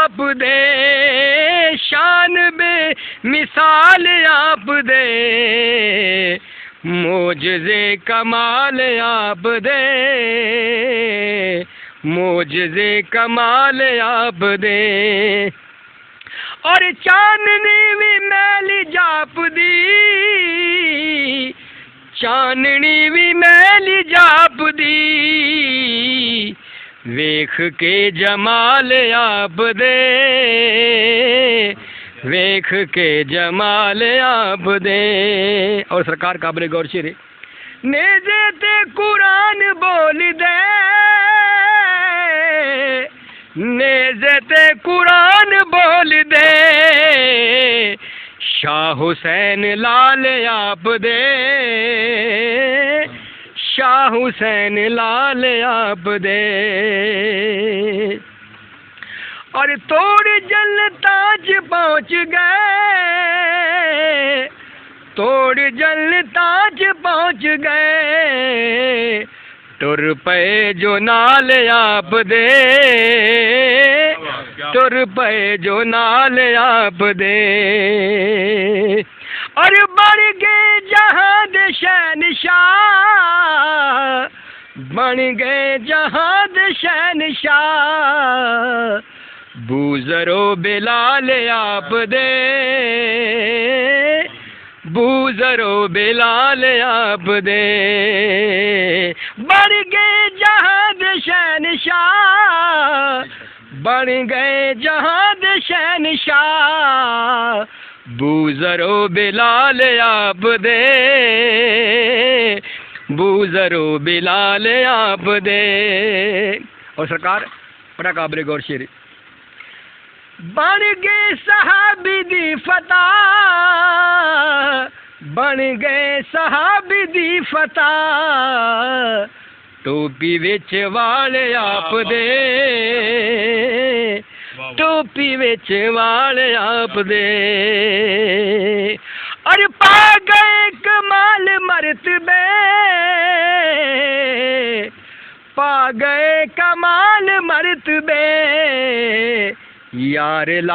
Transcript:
आप दे, शान बे मिसाल आप दे, मोजज़े कमाल आप दे, मोजज़े कमाल आप दे। और चांदनी भी मैली जापदी, चांदनी भी मैली जापदी, वेख के जमाल आप दे, वेख के जमाल आप दे। और सरकार काबिल गौर शेर नेज़े ते कुरान बोल दे, नेज़े ते कुरान बोल दे, शाह हुसैन लाल आप दे, शाह हुसैन लाल आप दे। और तोड़ जन्नताज पहुँच गए, तोड़ जन्नताज पहुँच गए, तुर पे जो नाल आप दे, तुर पे जो नाल आप दे। और बढ़ गए जहां दे शहनशाह, बन गए जहां दे शहनशाह, बूज़रो बिलाल आप दे, बूज़रो बिलाल आप दे। बढ़ गए जहां दे शहनशाह, बन गए जहां दे शहनशाह, बूज़रो बिलाल आप दे, बूज़रो बिलाल आप दे। और सरकार बड़ा काबिल गौर शेर बन गए सहाबी दी फतह, बन गए सहाबी दी फतह, टोपी विच वाल आप दे, टोपी विच वाल आप दे। और पा गए कमाल मर्तबे, पा गए कमाल मर्तबे, यार ला